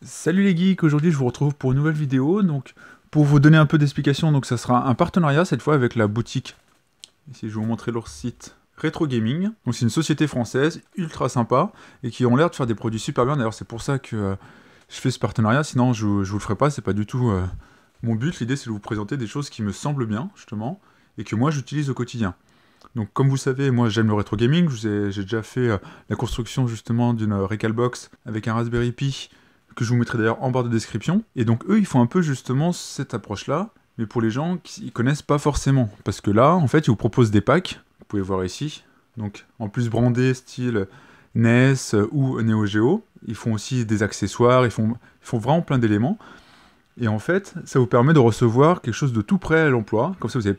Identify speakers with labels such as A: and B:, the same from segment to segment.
A: Salut les geeks, aujourd'hui je vous retrouve pour une nouvelle vidéo. Donc, pour vous donner un peu d'explication, donc ça sera un partenariat cette fois avec la boutique. Ici je vais vous montrer leur site Retro Gaming. Donc c'est une société française ultra sympa et qui ont l'air de faire des produits super bien. D'ailleurs c'est pour ça que je fais ce partenariat, sinon je vous le ferai pas, c'est pas du tout mon but. L'idée c'est de vous présenter des choses qui me semblent bien justement et que moi j'utilise au quotidien. Donc comme vous savez, moi j'aime le rétro gaming, j'ai déjà fait la construction justement d'une Recalbox avec un Raspberry Pi, que je vous mettrai d'ailleurs en barre de description. Et donc eux ils font un peu justement cette approche-là, mais pour les gens qui ne connaissent pas forcément. Parce que là, en fait, ils vous proposent des packs, vous pouvez voir ici, donc en plus brandés style NES ou Neo Geo, ils font aussi des accessoires, ils font vraiment plein d'éléments. Et en fait, ça vous permet de recevoir quelque chose de tout prêt à l'emploi. Comme ça, vous n'avez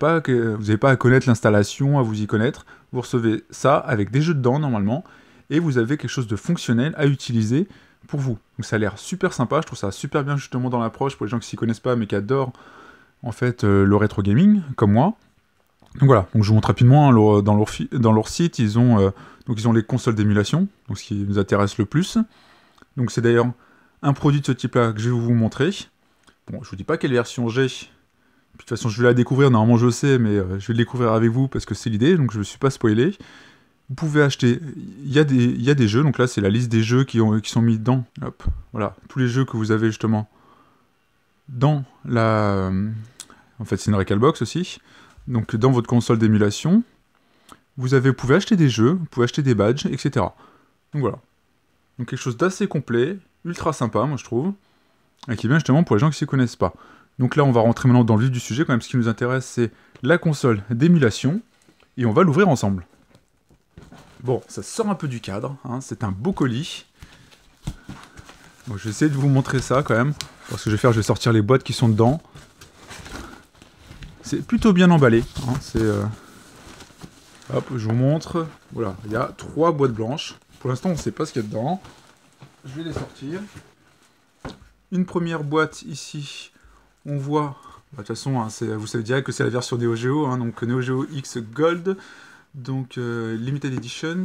A: pas à connaître l'installation, à vous y connaître. Vous recevez ça avec des jeux dedans, normalement. Et vous avez quelque chose de fonctionnel à utiliser pour vous. Donc ça a l'air super sympa. Je trouve ça super bien, justement, dans l'approche, pour les gens qui s'y connaissent pas, mais qui adorent, en fait, le rétro gaming, comme moi. Donc voilà. Donc je vous montre rapidement, hein, dans leur site, ils ont les consoles d'émulation. Donc ce qui nous intéresse le plus. Donc c'est d'ailleurs un produit de ce type-là que je vais vous montrer. Bon, je vous dis pas quelle version j'ai. De toute façon, je vais la découvrir. Normalement, je sais, mais je vais le découvrir avec vous parce que c'est l'idée. Donc, je ne me suis pas spoilé. Vous pouvez acheter. Il y a des jeux. Donc là, c'est la liste des jeux qui sont mis dans. Hop, voilà, tous les jeux que vous avez justement dans la. En fait, c'est une Recalbox aussi. Donc, dans votre console d'émulation, vous pouvez acheter des jeux, vous pouvez acheter des badges, etc. Donc voilà. Donc quelque chose d'assez complet, ultra sympa, moi je trouve. Et qui est bien justement pour les gens qui ne s'y connaissent pas. Donc là, on va rentrer maintenant dans le vif du sujet. Quand même, ce qui nous intéresse, c'est la console d'émulation. Et on va l'ouvrir ensemble. Bon, ça sort un peu du cadre. Hein, c'est un beau colis. Donc, je vais essayer de vous montrer ça quand même. Parce que je vais sortir les boîtes qui sont dedans. C'est plutôt bien emballé. Hein, hop, je vous montre. Voilà, il y a 3 boîtes blanches. Pour l'instant, on ne sait pas ce qu'il y a dedans. Je vais les sortir. Une première boîte ici, on voit, de toute façon, hein, vous savez direct que c'est la version Neo Geo, hein, donc Neo Geo X Gold, donc Limited Editions.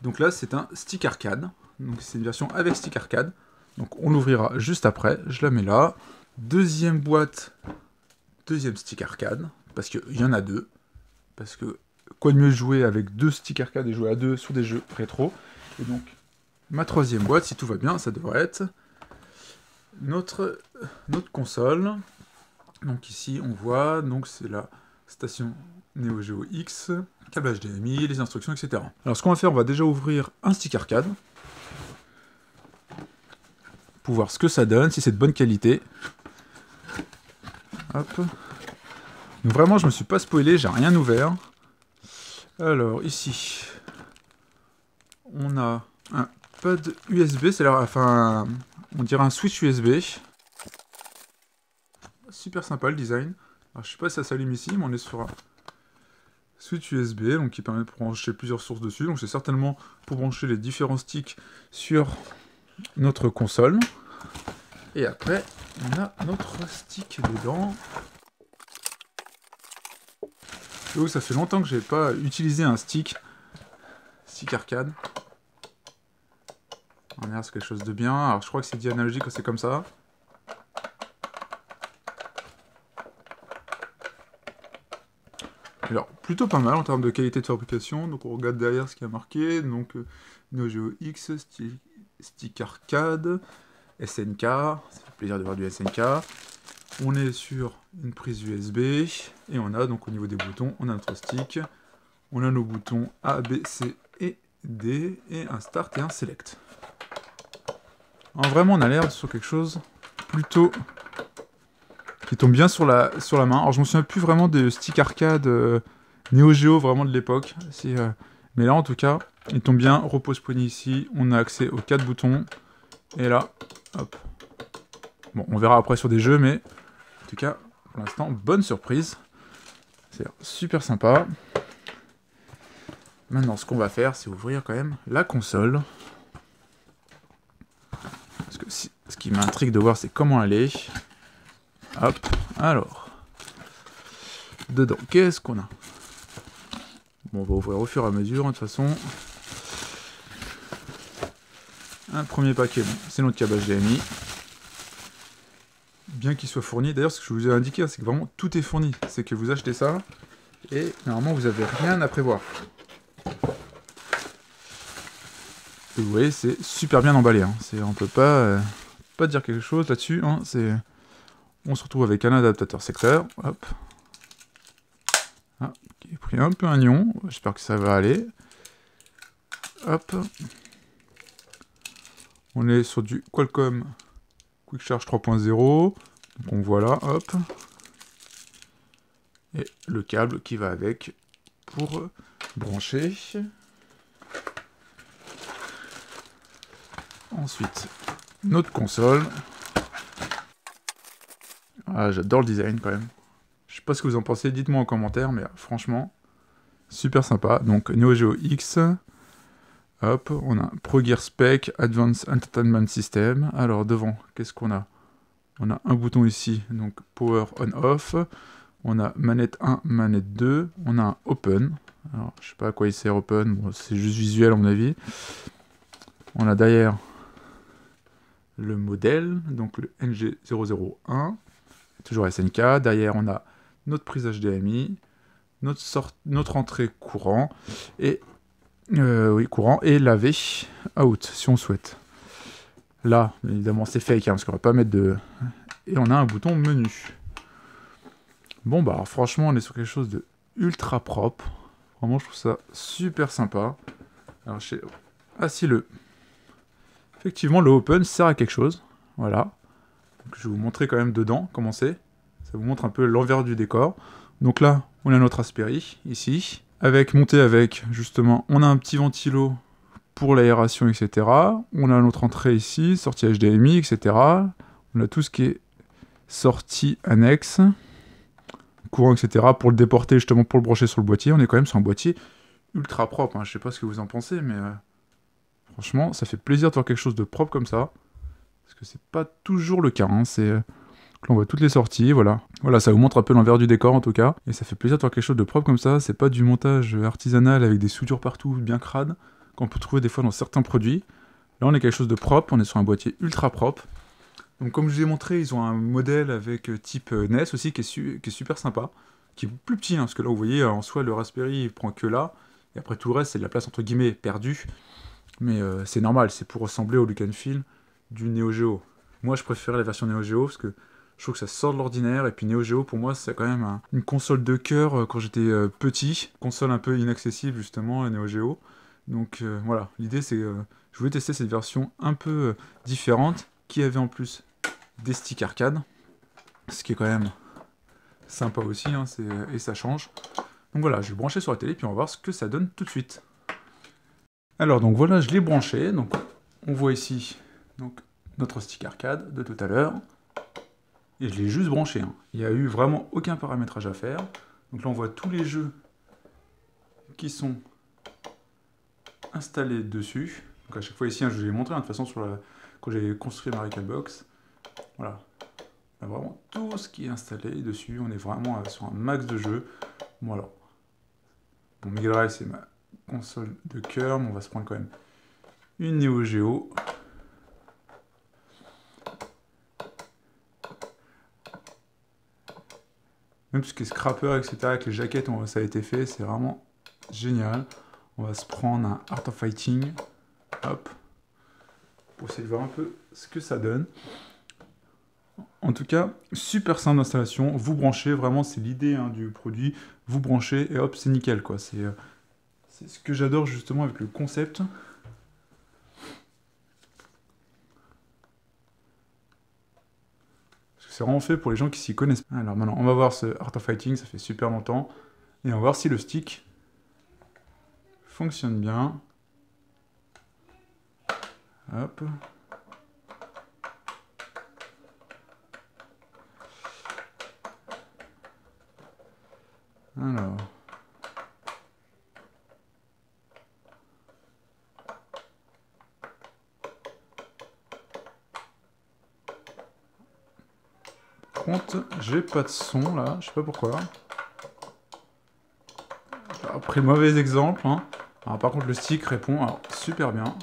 A: Donc là, c'est un stick arcade, donc c'est une version avec stick arcade. Donc on l'ouvrira juste après, je la mets là. Deuxième boîte, deuxième stick arcade, parce qu'il y en a 2. Parce que quoi de mieux jouer avec 2 sticks arcade et jouer à 2 sur des jeux rétro. Et donc, ma troisième boîte, si tout va bien, ça devrait être notre console. Donc ici on voit, donc c'est la station Neo Geo X, câble HDMI, les instructions, etc. Alors ce qu'on va faire, on va déjà ouvrir un stick arcade pour voir ce que ça donne, si c'est de bonne qualité. Hop. Donc vraiment je me suis pas spoilé, j'ai rien ouvert. Alors ici on a un pad USB, c'est là, enfin on dirait un switch USB. Super sympa le design. Alors, je sais pas si ça s'allume ici, mais on est sur un switch USB, donc qui permet de brancher plusieurs sources dessus. Donc c'est certainement pour brancher les différents sticks sur notre console. Et après, on a notre stick dedans. Donc ça fait longtemps que j'ai pas utilisé un stick arcade. On a c'est quelque chose de bien. Alors je crois que c'est dit analogique quand c'est comme ça. Alors, plutôt pas mal en termes de qualité de fabrication. Donc on regarde derrière ce qui a marqué. Donc Neo Geo X, stick arcade, SNK. Ça fait plaisir de voir du SNK. On est sur une prise USB. Et on a donc au niveau des boutons, on a notre stick. On a nos boutons A, B, C et D. Et un Start et un Select. Alors, vraiment, on a l'air sur quelque chose plutôt qui tombe bien sur la main. Alors, je me souviens plus vraiment des stick arcade Neo Geo vraiment de l'époque. Mais là, en tout cas, il tombe bien. Repose-poignée ici. On a accès aux 4 boutons. Et là, hop. Bon, on verra après sur des jeux, mais en tout cas, pour l'instant, bonne surprise. C'est super sympa. Maintenant, ce qu'on va faire, c'est ouvrir quand même la console. Parce que ce qui m'intrigue de voir, c'est comment elle est. Hop, alors. Dedans, qu'est-ce qu'on a? Bon, on va ouvrir au fur et à mesure, hein, de toute façon. Un premier paquet, bon, c'est notre câble HDMI. bien qu'il soit fourni. D'ailleurs, ce que je vous ai indiqué, hein, c'est que vraiment tout est fourni. C'est que vous achetez ça, et normalement, vous n'avez rien à prévoir. Et vous voyez, c'est super bien emballé. Hein. On peut pas dire quelque chose là-dessus. Hein. On se retrouve avec un adaptateur secteur. Hop. Ah, qui est pris un peu un nion. J'espère que ça va aller. Hop. On est sur du Qualcomm Quick Charge 3.0. Donc voilà, hop. Et le câble qui va avec pour brancher. Ensuite, notre console. Ah, j'adore le design quand même. Je sais pas ce que vous en pensez, dites-moi en commentaire, mais franchement, super sympa. Donc Neo Geo X. Hop, on a Pro Gear Spec, Advanced Entertainment System. Alors devant, qu'est-ce qu'on a? On a un bouton ici, donc Power On-Off. On a manette 1, manette 2. On a un Open. Alors, je sais pas à quoi il sert Open, bon, c'est juste visuel à mon avis. On a derrière le modèle, donc le NG001, toujours SNK. Derrière, on a notre prise HDMI, notre entrée courant, et courant, et la V out, si on souhaite. Là, évidemment, c'est fake, hein, parce qu'on va pas mettre de... Et on a un bouton menu. Bon, bah, alors, franchement, on est sur quelque chose de ultra propre. Vraiment, je trouve ça super sympa. Alors, ah, si, effectivement, le Open sert à quelque chose. Voilà. Donc, je vais vous montrer quand même dedans comment c'est. Ça vous montre un peu l'envers du décor. Donc là, on a notre Raspberry, ici. Monté avec, justement, on a un petit ventilo pour l'aération, etc. On a notre entrée ici, sortie HDMI, etc. On a tout ce qui est sortie annexe, courant, etc. pour le déporter, justement, pour le brancher sur le boîtier. On est quand même sur un boîtier ultra propre. Hein. Je sais pas ce que vous en pensez, mais... franchement, ça fait plaisir de voir quelque chose de propre comme ça. Parce que c'est pas toujours le cas. Hein. Là, on voit toutes les sorties, voilà. Voilà, ça vous montre un peu l'envers du décor en tout cas. Et ça fait plaisir de voir quelque chose de propre comme ça. C'est pas du montage artisanal avec des soudures partout, bien crades, qu'on peut trouver des fois dans certains produits. Là, on est quelque chose de propre. On est sur un boîtier ultra propre. Donc, comme je vous ai montré, ils ont un modèle avec type NES aussi qui est super sympa. Qui est plus petit, hein, parce que là, vous voyez, en soi, le Raspberry, il prend que là. Et après, tout le reste, c'est de la place entre guillemets perdue. Mais c'est normal, c'est pour ressembler au look and feel du Neo Geo. Moi, je préfère la version Neo Geo parce que je trouve que ça sort de l'ordinaire. Et puis Neo Geo, pour moi, c'est quand même une console de cœur quand j'étais petit. Console un peu inaccessible, justement, la Neo Geo. Donc voilà, l'idée, c'est je voulais tester cette version un peu différente qui avait en plus des sticks arcade. Ce qui est quand même sympa aussi, hein, et ça change. Donc voilà, je vais brancher sur la télé puis on va voir ce que ça donne tout de suite. Alors donc voilà, je l'ai branché, donc on voit ici donc, notre stick arcade de tout à l'heure, et je l'ai juste branché, hein. Il n'y a eu vraiment aucun paramétrage à faire, donc là on voit tous les jeux qui sont installés dessus, donc à chaque fois ici, hein, je vous l'ai montré, hein, de toute façon quand j'ai construit ma Recalbox, voilà, on a vraiment tout ce qui est installé dessus, on est vraiment sur un max de jeux, voilà. Bon, Mega Drive c'est ma console de cœur, mais on va se prendre quand même une Neo Geo. Même tout ce qui est scrapper, etc., avec les jaquettes, ça a été fait, c'est vraiment génial. On va se prendre un Art of Fighting, hop, pour essayer de voir un peu ce que ça donne. En tout cas, super simple d'installation, vous branchez, vraiment c'est l'idée hein, du produit, vous branchez et hop, c'est nickel quoi. C'est ce que j'adore justement avec le concept. Parce que c'est vraiment fait pour les gens qui s'y connaissent. Alors maintenant, on va voir ce Art of Fighting, ça fait super longtemps. Et on va voir si le stick fonctionne bien. Hop. Alors... contre, j'ai pas de son là, je sais pas pourquoi. Après mauvais exemple, hein. Alors, par contre le stick répond alors, super bien.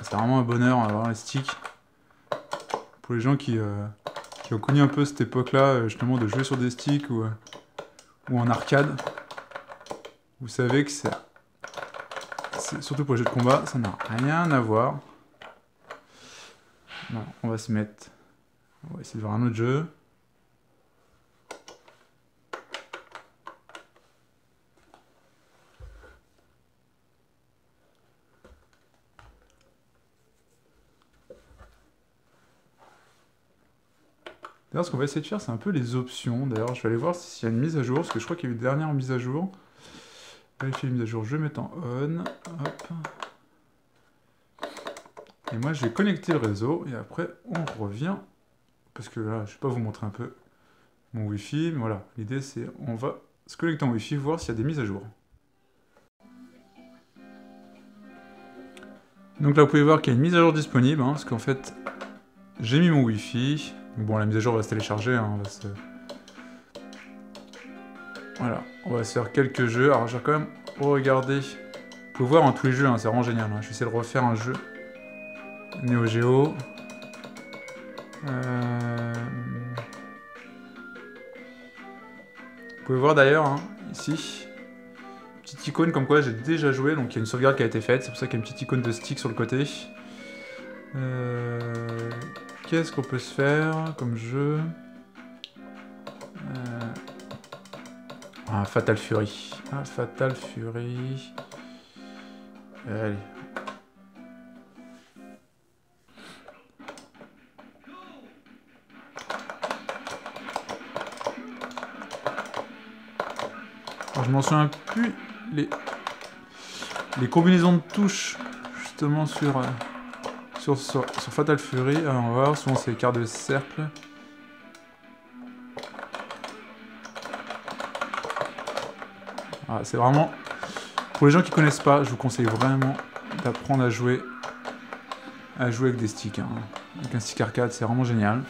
A: Ça c'est vraiment un bonheur d'avoir les sticks. Pour les gens qui ont connu un peu cette époque-là, justement, de jouer sur des sticks ou en arcade, vous savez que c'est surtout pour les jeux de combat, ça n'a rien à voir. Non, on va se mettre... On va essayer de voir un autre jeu. D'ailleurs, ce qu'on va essayer de faire, c'est un peu les options. D'ailleurs, je vais aller voir s'il y a une mise à jour, parce que je crois qu'il y a eu une dernière mise à jour. Vérifier les mises à jour, je vais mettre en on. Hop. Et moi, je vais connecter le réseau, et après, on revient. Parce que là, je vais pas vous montrer un peu mon Wi-Fi, mais voilà. L'idée, c'est on va se connecter en Wi-Fi, voir s'il y a des mises à jour. Donc là, vous pouvez voir qu'il y a une mise à jour disponible, hein, parce qu'en fait, j'ai mis mon Wi-Fi. Bon, la mise à jour va se télécharger, hein, Voilà, on va se faire quelques jeux. Alors, je vais quand même regarder. Vous pouvez voir, hein, tous les jeux, hein, c'est vraiment génial. Hein. Je vais essayer de refaire un jeu Neo Geo. Vous pouvez voir d'ailleurs, hein, ici, petite icône comme quoi j'ai déjà joué, donc il y a une sauvegarde qui a été faite. C'est pour ça qu'il y a une petite icône de stick sur le côté. Qu'est-ce qu'on peut se faire comme jeu? Ah, Fatal Fury. Ah, Fatal Fury. Allez. Alors, je m'en souviens plus les combinaisons de touches justement sur Fatal Fury. Alors, on va voir, souvent c'est les quarts de cercle. Ah, c'est vraiment... Pour les gens qui connaissent pas, je vous conseille vraiment d'apprendre à jouer avec des sticks. Hein. Avec un stick arcade, c'est vraiment génial.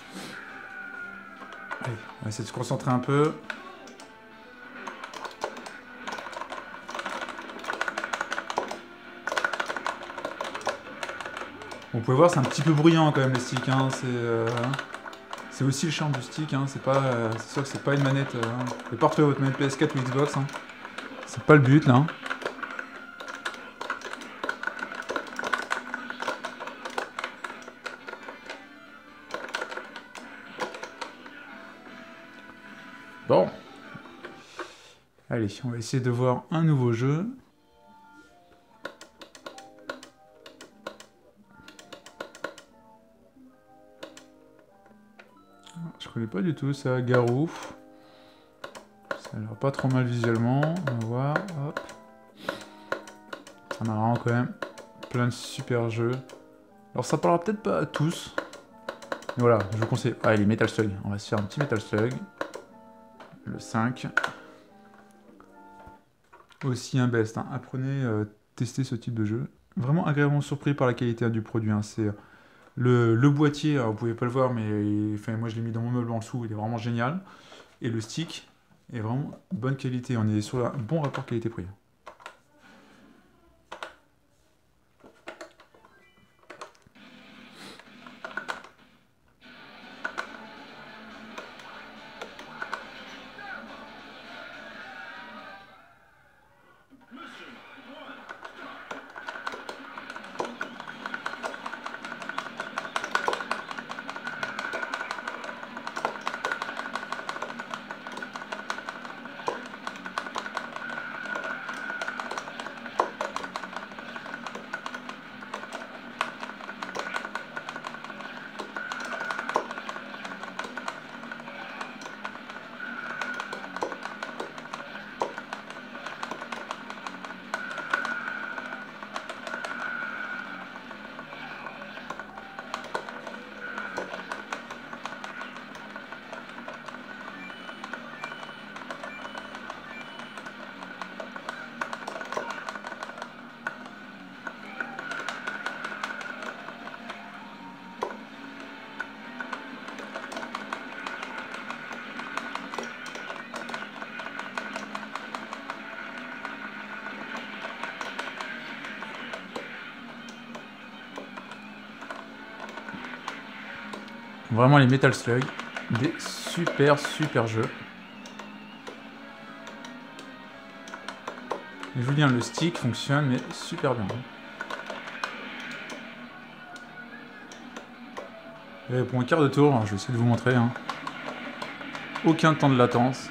A: Allez, on va essayer de se concentrer un peu. Vous pouvez voir, c'est un petit peu bruyant quand même les sticks. Hein. C'est aussi le charme du stick. Hein. C'est sûr que c'est pas une manette. Vous pouvez pas retrouver votre manette PS4 ou Xbox. Hein. C'est pas le but là. Bon. Allez, on va essayer de voir un nouveau jeu. Je connais pas du tout ça, Garou. Ça a l'air pas trop mal visuellement. On va voir, hop. On a vraiment quand même plein de super jeux. Alors ça parlera peut-être pas à tous. Mais voilà, je vous conseille. Ah, les Metal Slug. On va se faire un petit Metal Slug. Le 5. Aussi un best. Hein. Apprenez, tester ce type de jeu. Vraiment agréablement surpris par la qualité du produit. Hein. C'est le boîtier, alors vous pouvez pas le voir, mais enfin, moi je l'ai mis dans mon meuble en dessous. Il est vraiment génial. Et le stick est vraiment bonne qualité. On est sur un bon rapport qualité-prix. Vraiment les Metal Slug, des super jeux. Et je vous dis, le stick fonctionne mais super bien. Et pour un quart de tour, je vais essayer de vous montrer. Aucun temps de latence.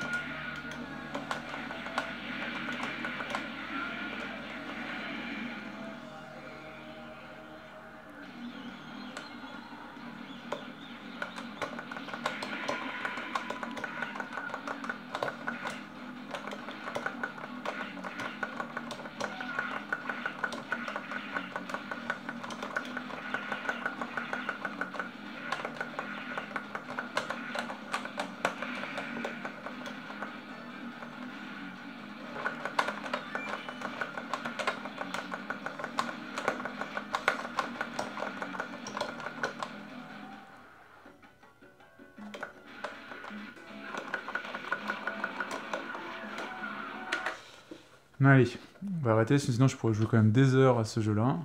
A: Allez, on va arrêter, sinon je pourrais jouer quand même des heures à ce jeu-là.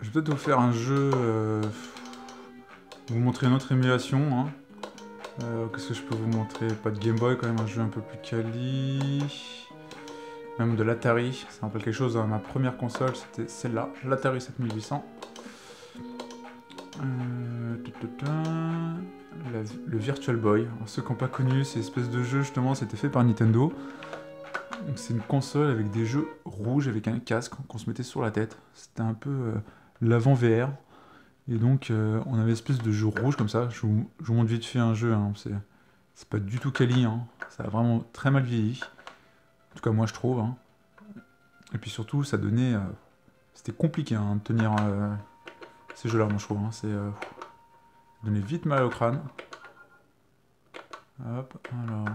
A: Je vais peut-être vous faire un jeu... vous montrer une autre émulation. Qu'est-ce que je peux vous montrer? Pas de Game Boy, quand même, un jeu un peu plus quali. Même de l'Atari, ça me rappelle quelque chose. Ma première console, c'était celle-là, l'Atari 7800. Le Virtual Boy. Alors, ceux qui n'ont pas connu ces espèces de jeux, justement, c'était fait par Nintendo. C'est une console avec des jeux rouges, avec un casque qu'on se mettait sur la tête. C'était un peu l'avant VR. Et donc, on avait une espèce de jeu rouge comme ça. Je vous montre vite fait un jeu. C'est pas du tout quali. Ça a vraiment très mal vieilli. En tout cas, moi, je trouve. Et puis surtout, ça donnait... c'était compliqué de tenir ces jeux-là, moi, je trouve. Ça donnait vite mal au crâne. Hop, alors...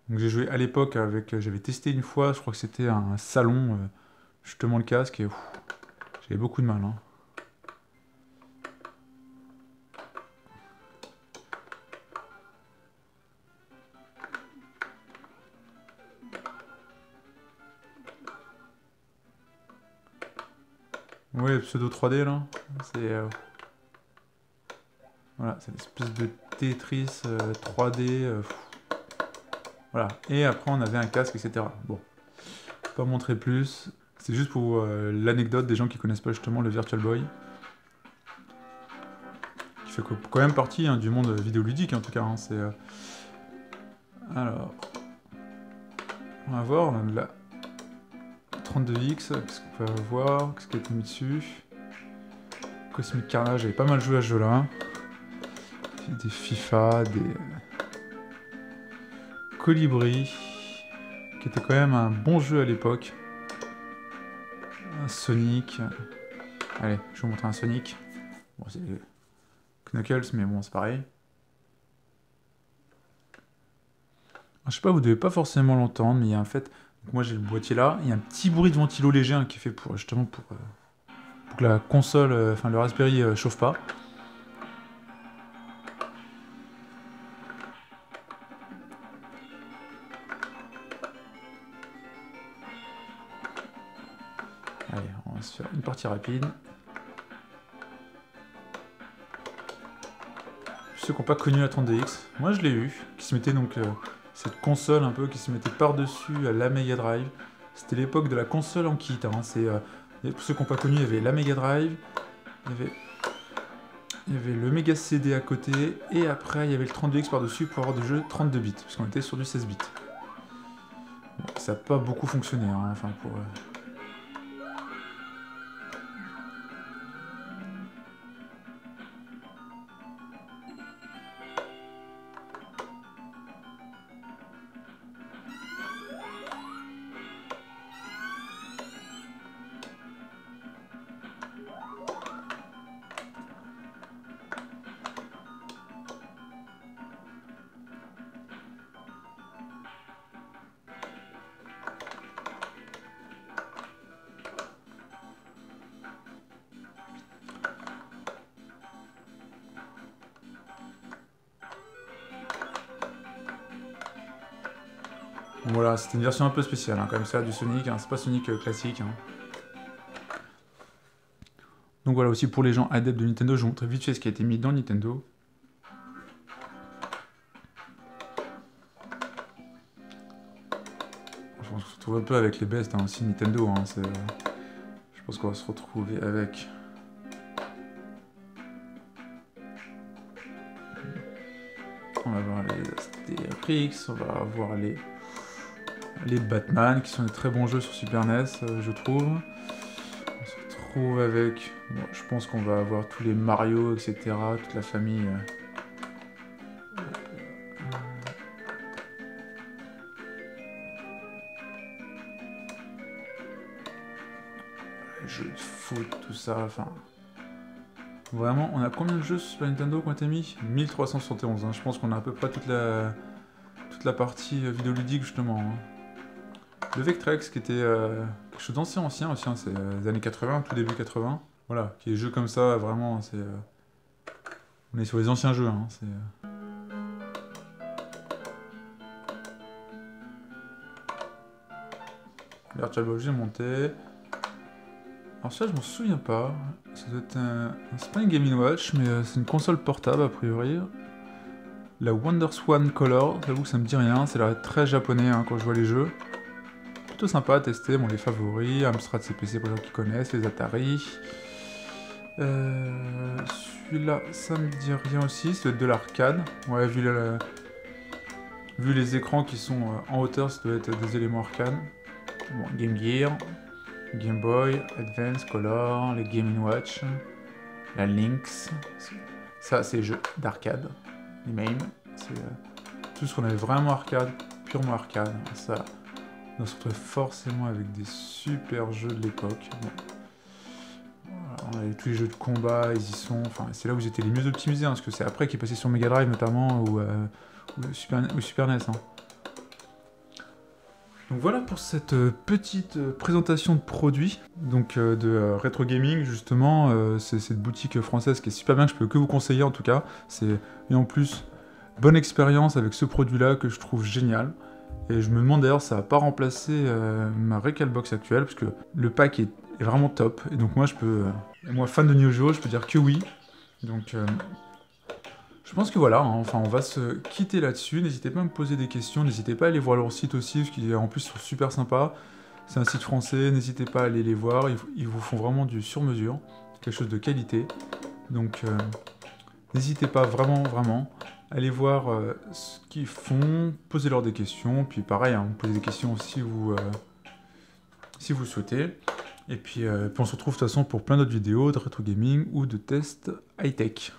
A: Donc j'ai joué à l'époque avec... J'avais testé une fois, je crois que c'était un salon, justement le casque, et j'avais beaucoup de mal. Ouais, pseudo 3D là, c'est... voilà, c'est une espèce de Tetris 3D... voilà, et après on avait un casque, etc. Bon, pas montrer plus, c'est juste pour l'anecdote des gens qui connaissent pas justement le Virtual Boy. Qui fait quand même partie du monde vidéoludique en tout cas. Alors, on va voir, on a de la 32X, qu'est-ce qu'on peut avoir, qu'est-ce qui a été mis dessus. Cosmic Carnage, j'avais pas mal joué à ce jeu-là. Des FIFA, des Colibri, qui était quand même un bon jeu à l'époque. Un Sonic. Allez, je vais vous montrer un Sonic. Bon, c'est Knuckles, mais bon, c'est pareil. Je sais pas, vous devez pas forcément l'entendre, mais il y a en fait... Donc moi j'ai le boîtier là, il y a un petit bruit de ventilo léger qui est fait justement pour que la console, enfin le Raspberry chauffe pas. Allez, on va se faire une partie rapide. Ceux qui n'ont pas connu la 32X, moi je l'ai eu, qui se mettait donc cette console un peu qui se mettait par-dessus à la Mega Drive. C'était l'époque de la console en kit. Pour ceux qui n'ont pas connu, il y avait la Mega Drive, il y avait le Mega CD à côté, et après il y avait le 32X par-dessus pour avoir des jeux 32 bits, parce qu'on était sur du 16 bits. Bon, ça n'a pas beaucoup fonctionné, enfin pour... Voilà, c'était une version un peu spéciale, comme ça, du Sonic, c'est pas Sonic classique. Donc voilà, aussi pour les gens adeptes de Nintendo, je vais vous montrer vite fait ce qui a été mis dans Nintendo. On se retrouve un peu avec les bestes hein, aussi Nintendo. Hein, je pense qu'on va se retrouver avec... On va avoir les Astérix, on va avoir les Batman, qui sont des très bons jeux sur Super NES, je trouve. On se retrouve avec... Bon, je pense qu'on va avoir tous les Mario, etc., toute la famille... jeux de foot, tout ça, enfin... Vraiment, on a combien de jeux sur Super Nintendo qu'on a été mis 1371, hein. Je pense qu'on a à peu près toute la partie vidéoludique, justement. Hein. Le Vectrex, qui était quelque chose d'ancien aussi, hein, c'est les années 80, tout début 80. Voilà, qui est des jeux comme ça, vraiment, c'est... on est sur les anciens jeux, hein, c'est... Virtual Boy, j'ai monté... Alors ça, je m'en souviens pas. Ça doit être c'est pas une Game & Watch, mais c'est une console portable a priori. La WonderSwan Color, j'avoue que ça me dit rien. C'est l'air très japonais hein, quand je vois les jeux. Plutôt sympa à tester. Bon, les favoris, Amstrad CPC pour les gens qui connaissent, les Atari. Celui-là, ça me dit rien aussi. Ça doit être de l'arcade. Ouais, vu les écrans qui sont en hauteur, ça doit être des éléments arcade. Bon, Game Gear. Game Boy, Advance, Color, les Game & Watch, la Lynx, ça c'est les jeux d'arcade, les MAME, c'est tout ce qu'on avait vraiment arcade, purement arcade, ça, on se retrouve forcément avec des super jeux de l'époque. Bon. Voilà, on avait tous les jeux de combat, ils y sont, enfin c'est là où ils étaient les mieux optimisés, hein, parce que c'est après qu'ils est passé sur Mega Drive notamment, ou Super NES. Hein. Donc voilà pour cette petite présentation de produits, donc de Retro Gaming justement, c'est cette boutique française qui est super bien, que je peux que vous conseiller en tout cas, et en plus, bonne expérience avec ce produit-là que je trouve génial, et je me demande d'ailleurs ça va pas remplacer ma Recalbox actuelle, parce que le pack est vraiment top, et donc moi moi fan de Neo Geo, je peux dire que oui, donc... je pense que voilà, hein, enfin on va se quitter là-dessus, n'hésitez pas à me poser des questions, n'hésitez pas à aller voir leur site aussi, parce qu'ils en plus sont super sympas, c'est un site français, n'hésitez pas à aller les voir, ils vous font vraiment du sur-mesure, quelque chose de qualité, donc n'hésitez pas vraiment, allez voir ce qu'ils font, posez-leur des questions, puis pareil, hein, posez des questions si vous souhaitez, et puis on se retrouve de toute façon pour plein d'autres vidéos de rétro gaming ou de tests high-tech.